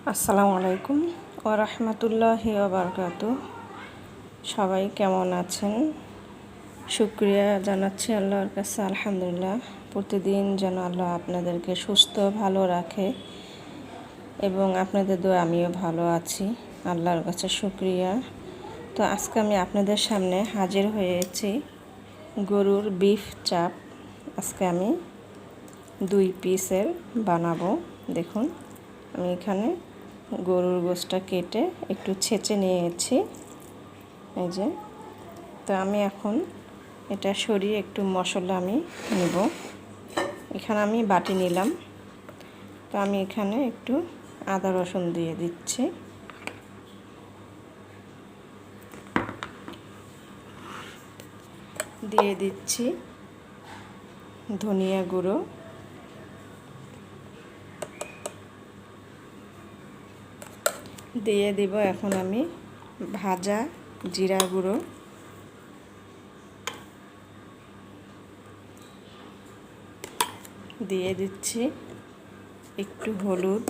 আসসালামু আলাইকুম ওয়া রাহমাতুল্লাহি ওয়া বারাকাতুহু। সবাই কেমন আছেন? শুকরিয়া জানাচ্ছি আল্লাহর কাছে, আলহামদুলিল্লাহ। প্রতিদিন যেন আল্লাহ আপনাদেরকে সুস্থ ভালো রাখে এবং আপনাদের দোয়া আমিও ভালো আছি, আল্লাহর কাছে শুকরিয়া। তো আজকে আমি আপনাদের সামনে হাজির হয়েছি গরুর বিফ চাপ। আজকে আমি 2 পিসের বানাবো। দেখুন, আমি এখানে গরুর গোশটা কেটে একটু ছেঁচে নিয়েছি, এই যে। তো আমি এখন এটা সরিয়ে একটু মশলা আমি নেব। এখানে আমি বাটি নিলাম। তো আমি এখানে একটু আদা রসুন দিয়ে দিচ্ছি, দিয়ে দিচ্ছি ধনিয়া গুঁড়ো, দিয়ে দিব এখন আমি ভাজা জিরা গুঁড়ো, দিয়ে দিচ্ছি একটু হলুদ,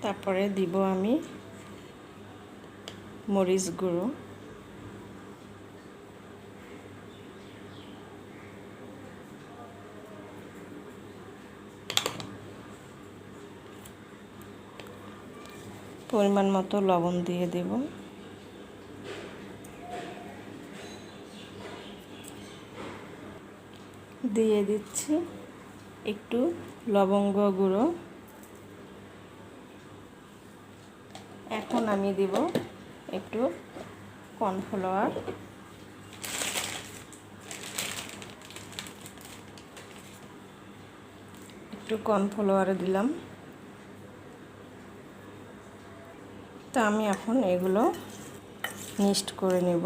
তারপরে দিব আমি মরিচ গুঁড়ো, পরিমাণ মতো লবণ দিয়ে দেব, দিয়ে দিচ্ছি একটু লবঙ্গ গুঁড়ো। এখন আমি দিব একটু কর্নফ্লাওয়ার, দিলাম। তো আমি এখন এগুলো মিক্সড করে নেব।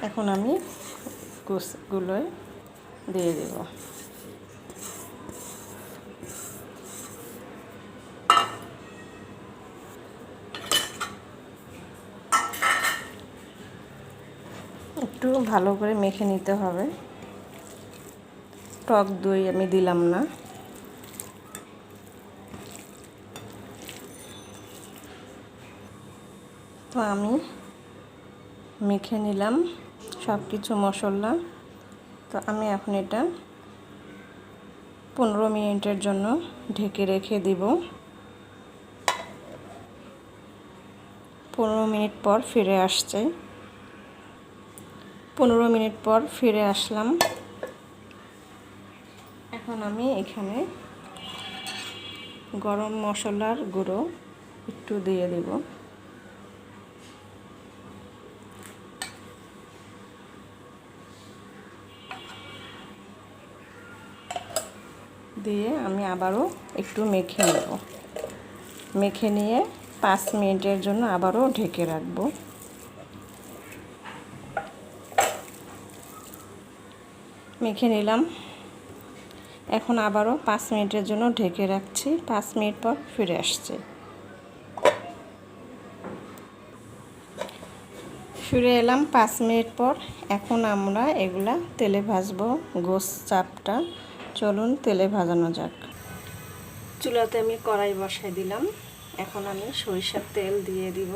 এখন আমি গোশগুলোয় দিয়ে দেব। একটু ভালো করে মেখে নিতে হবে। টক দই আমি দিলাম না। তো আমি মেখে নিলাম সব কিছু মশলা। তো আমি এখন এটা 15 মিনিটের জন্য ঢেকে রেখে দিব। 15 মিনিট পর ফিরে আসছে। 15 মিনিট পর ফিরে আসলাম। এখন আমি এখানে গরম মশলার গুঁড়ো একটু দিয়ে দেব। দিয়ে আমি আবারও একটু মেখে নেব। মেখে নিয়ে 5 মিনিটের জন্য আবারও ঢেকে রাখব। মেখে নিলাম। এখন আবারও 5 মিনিটের জন্য ঢেকে রাখছি। 5 মিনিট পর ফিরে আসছে। ফিরে এলাম 5 মিনিট পর। এখন আমরা এগুলা তেলে ভাজবো, গোশ চাপটা। চলুন তেলে ভাজানো যাক। চুলাতে আমি কড়াই বসাই দিলাম। এখন আমি সরিষার তেল দিয়ে দিব।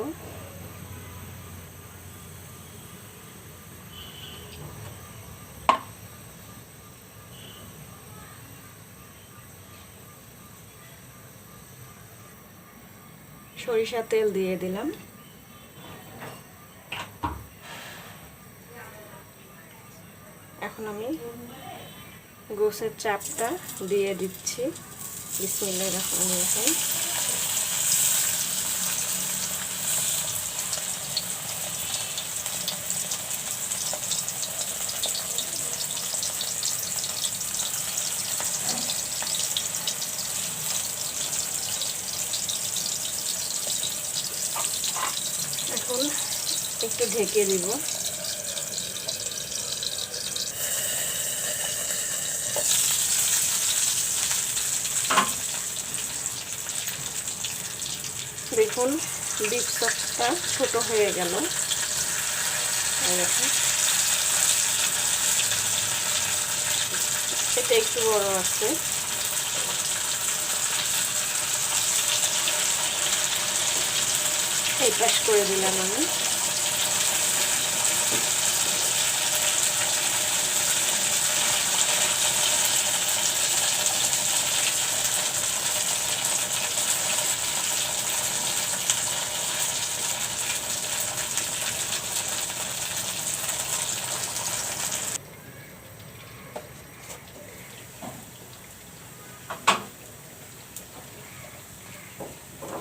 সরিষার তেল দিয়ে দিলাম। এখন আমি গোশের চাপটা দিয়ে দিচ্ছি। বিসমিল্লাহির রহমানির রহিম। এখন একটু ঢেকে দিব। দেখুন বিফ চপটা ছোট হয়ে গেল। দেখুন এটা একটু বড় আছে। এই পাশ করে দিলাম আমি।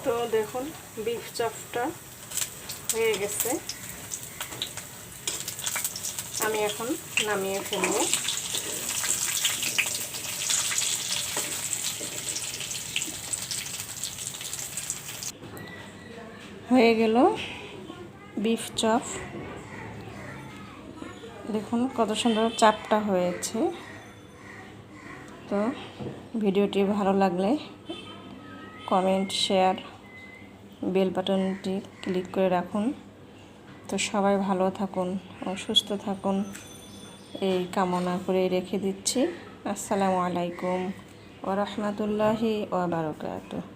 তো দেখুন বিফ চপটা হয়ে গেছে, আমি এখন নামিয়ে ফেলবো। হয়ে গেল বিফ চপ। দেখুন কত সুন্দর চাপটা হয়েছে। তো ভিডিওটি ভালো লাগলে কমেন্ট, শেয়ার, বেল বাটনটি ক্লিক করে রাখুন। তো সবাই ভালো থাকুন ও সুস্থ থাকুন এই কামনা করে রেখে দিচ্ছি। আসসালামু আলাইকুম ওয়া রাহমাতুল্লাহি ওয়া বারাকাতুহু।